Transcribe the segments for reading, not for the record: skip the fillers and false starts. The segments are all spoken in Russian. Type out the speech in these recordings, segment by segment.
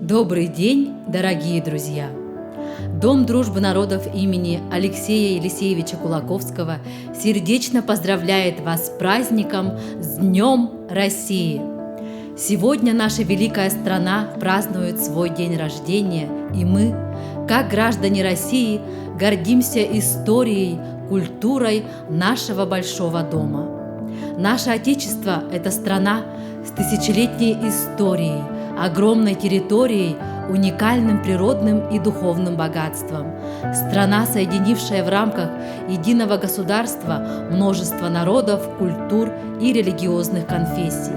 Добрый день, дорогие друзья! Дом дружбы народов имени Алексея Елисеевича Кулаковского сердечно поздравляет вас с праздником, с Днем России! Сегодня наша великая страна празднует свой день рождения, и мы, как граждане России, гордимся историей, культурой нашего большого дома. Наше Отечество – это страна с тысячелетней историей, огромной территорией, уникальным природным и духовным богатством. Страна, соединившая в рамках единого государства множество народов, культур и религиозных конфессий.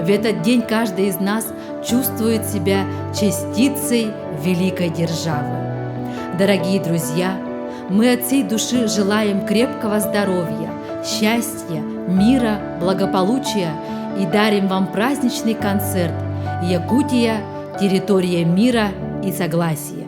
В этот день каждый из нас чувствует себя частицей великой державы. Дорогие друзья, мы от всей души желаем крепкого здоровья, счастья, мира, благополучия и дарим вам праздничный концерт «Якутия. Территория мира и согласия».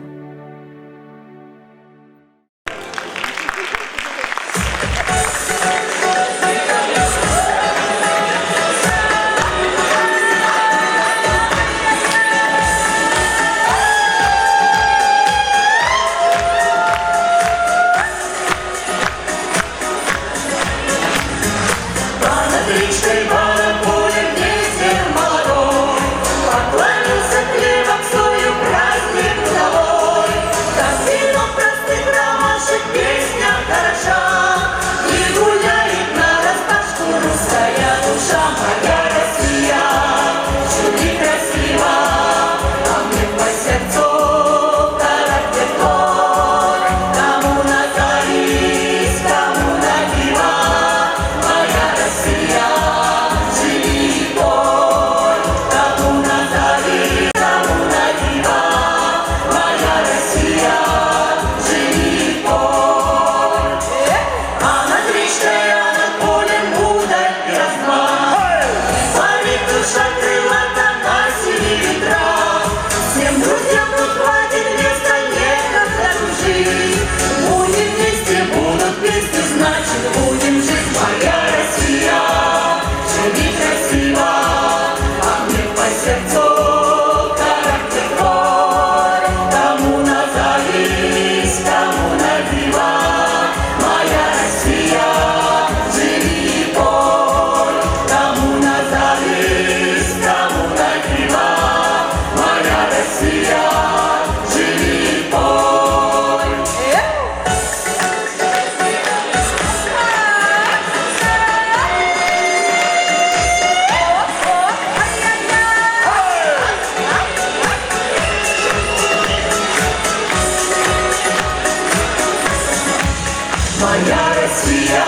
Моя Россия,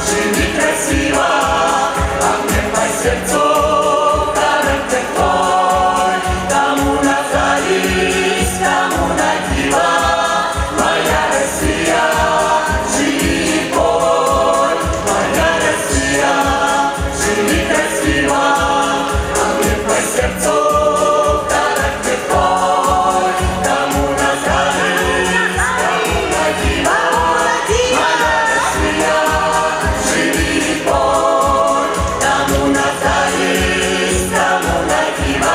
живи красиво, огнем по сердцу, характер твой. Кому назовись, кому на диво, моя Россия, живи и пой. Моя Россия, живи красиво, огнем по сердцу, характер твой. Кому назовись, кому на диво,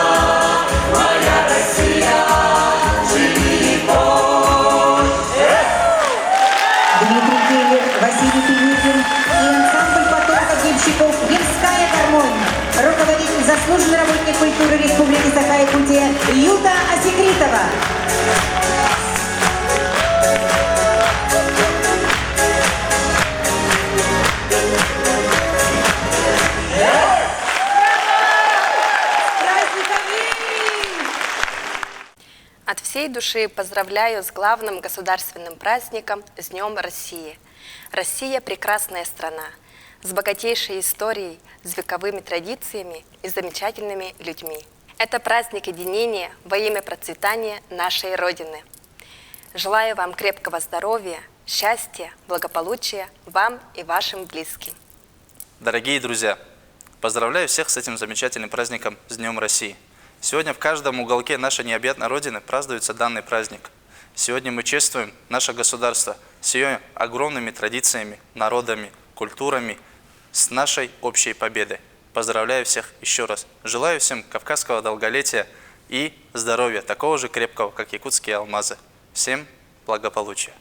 заслуженный работник культуры Республики Саха-Якутия Юта Асекритова. От всей души поздравляю с главным государственным праздником, с Днем России. Россия – прекрасная страна, с богатейшей историей, с вековыми традициями и замечательными людьми. Это праздник единения во имя процветания нашей Родины. Желаю вам крепкого здоровья, счастья, благополучия вам и вашим близким. Дорогие друзья, поздравляю всех с этим замечательным праздником, с Днем России. Сегодня в каждом уголке нашей необъятной Родины празднуется данный праздник. Сегодня мы чествуем наше государство с ее огромными традициями, народами, культурами, с нашей общей победой. Поздравляю всех еще раз. Желаю всем кавказского долголетия, и здоровья, такого же крепкого, как якутские алмазы. Всем благополучия.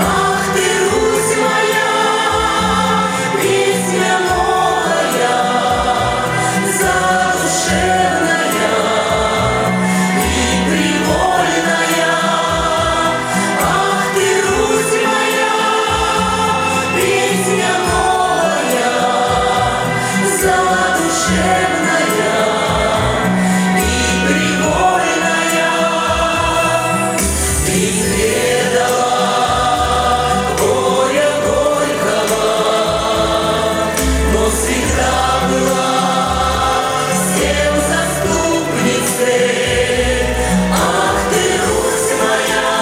Ах ты, Русь моя,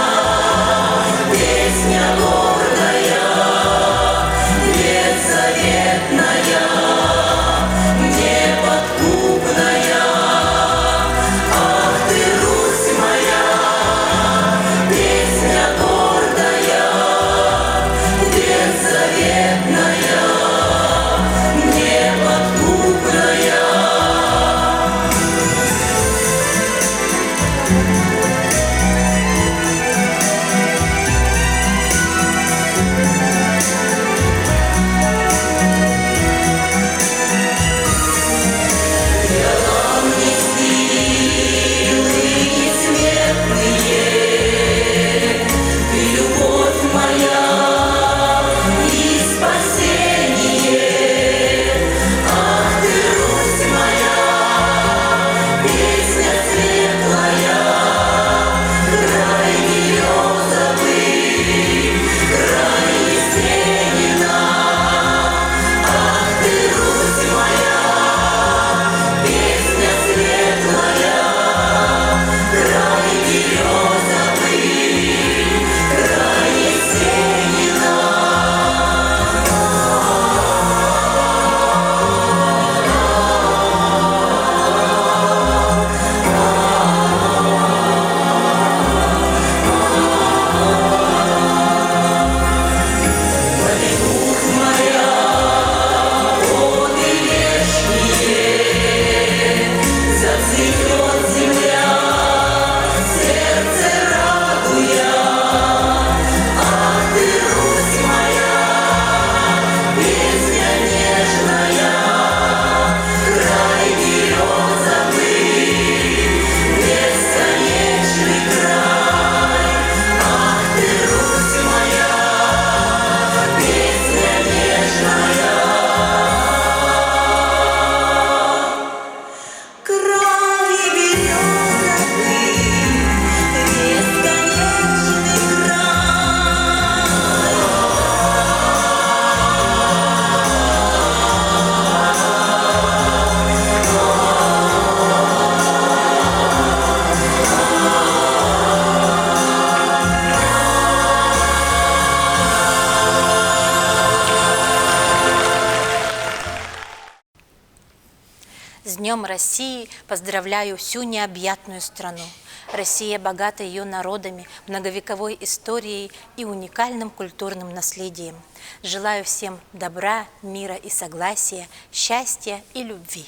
С Днем России поздравляю всю необъятную страну. Россия богата ее народами, многовековой историей и уникальным культурным наследием. Желаю всем добра, мира и согласия, счастья и любви.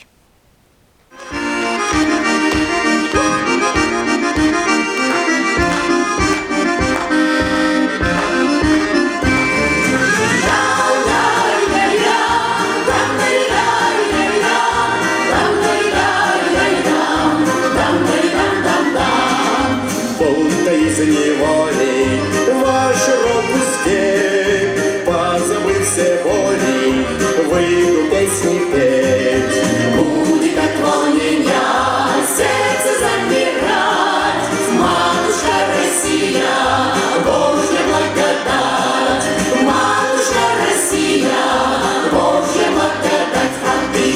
будто из неволи ваш рот пустеет. Позабыв все боли, выйду песни петь. Будет от волнения сердце замирать. Матушка Россия, Божья благодать. Матушка Россия, Божья благодать. А ты,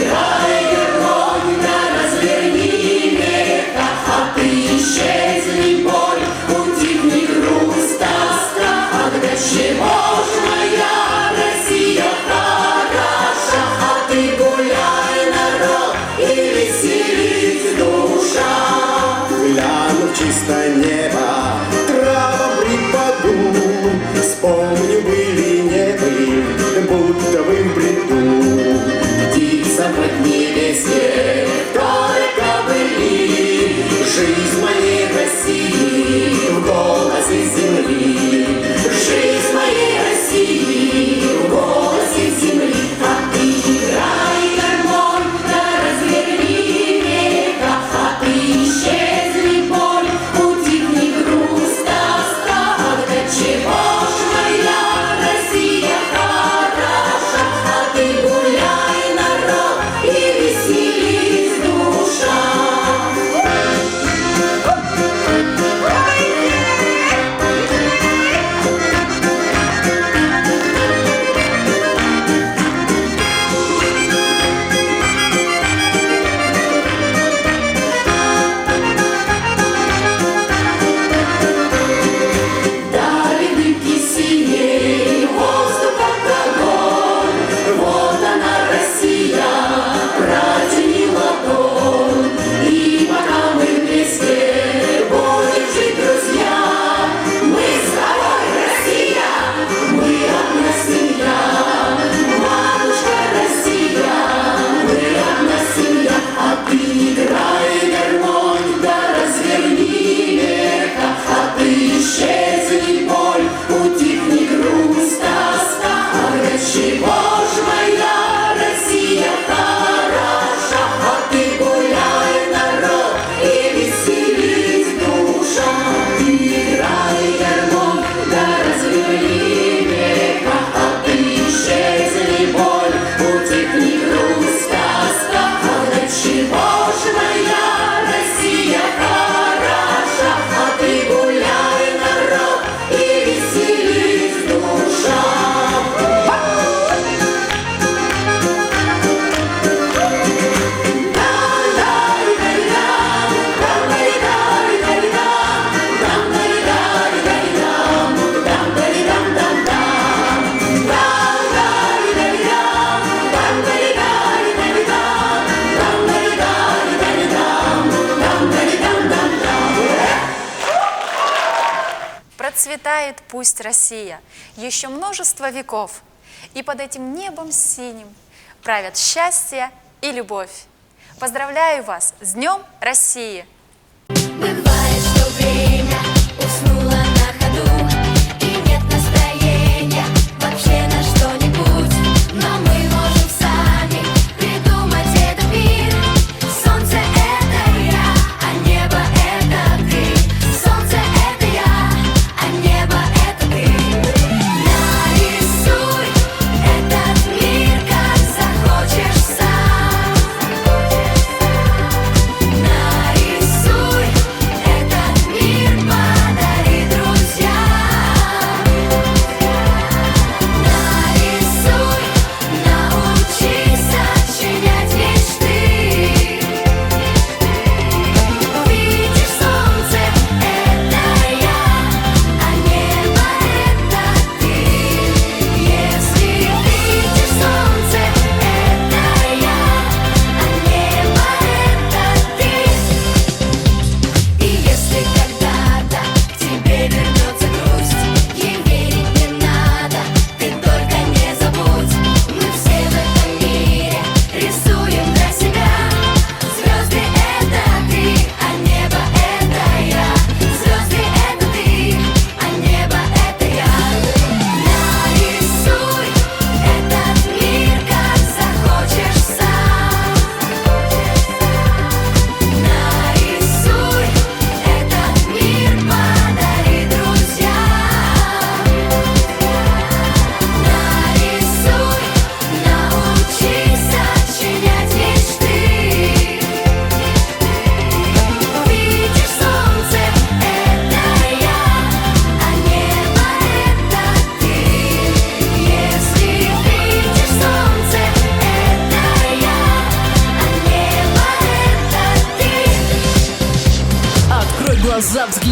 рай, герой, да разверни века. А ты исчезни боль, утихни грусть, тоска. А для чего ж моя Россия хороша? А ты гуляй, народ, и веселись душа. Гляну в чистое небо, травам припаду, вспомню, были, не были, будто бы в бреду. Птица в небесе, только были, жизнь моей России в голосе земли. Жизнь моей России в голосе земли. А ты играй, гармонь, да разверни века. А ты исчезни боль, утихни грусть, тоска. А для чего ж моя Россия хороша? А ты гуляй, народ, и веселись душа. Дали дымки синей, воздух как огонь. Вот она, Россия, протяни ладонь. И пока мы вместе будем жить, друзья, мы с тобой, Россия, мы одна семья. Матушка Россия, мы одна семья. А ты играй, гармонь, да разверни века. А ты исчезни боль, утихни грусть, тоска. А для чего ж моя Россия хороша? А ты гуляй, народ, и веселись душа. Ты играй, гармонь, да разверни века. А ты исчезни боль, утихни грусть, тоска. А для чего ж моя Россия хороша? А ты гуляй, народ, и веселись душа. Процветает пусть Россия еще множество веков, и под этим небом синим правят счастье и любовь. Поздравляю вас с Днем России! Бывает, что время уснуло на ходу, и нет настроения вообще на что-нибудь. Но мы можем сами придумать этот мир. Солнце — это я, а небо — это ты. Солнце — это я, а небо — это ты. Нарисуй этот мир, как захочешь сам. Нарисуй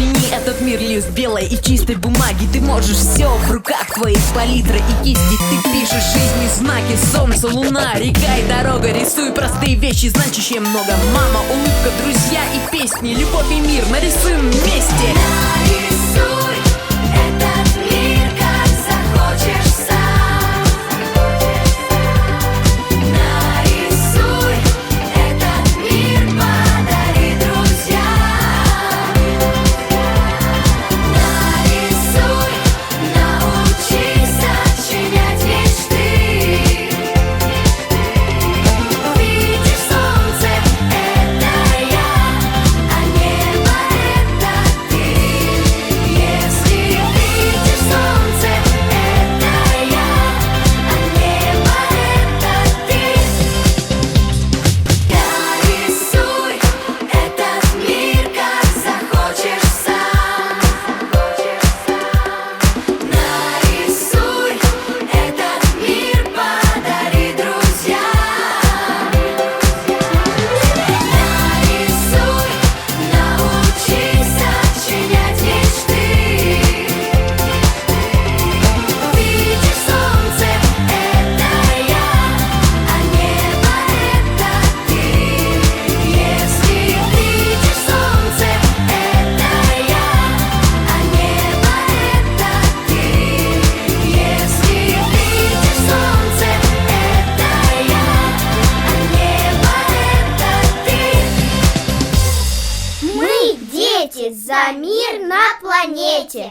Измени этот мир, лист белой и чистой бумаги. Ты можешь все, в руках твоих палитра и кисти. Ты пишешь жизни знаки, солнце, луна, река и дорога. Рисуй простые вещи, значащие много. Мама, улыбка, друзья и песни, любовь и мир нарисуем вместе. Нарисуй этот мир, как захочешь сам. Нарисуй этот мир, подари друзьям. Нарисуй, научись сочинять мечты. Видишь солнце — это я, а небо — это ты. Если видишь солнце — это я, а небо — это ты. Нарисуй этот мир, как захочешь сам. Нарисуй этот мир, подари друзьям. Нарисуй, научись сочинять мечты. Видишь солнце — это я, а небо — это ты. Если видишь солнце — это я, а небо — это ты. Если видишь солнце — это я, а небо — это ты. Мы дети за мир на планете.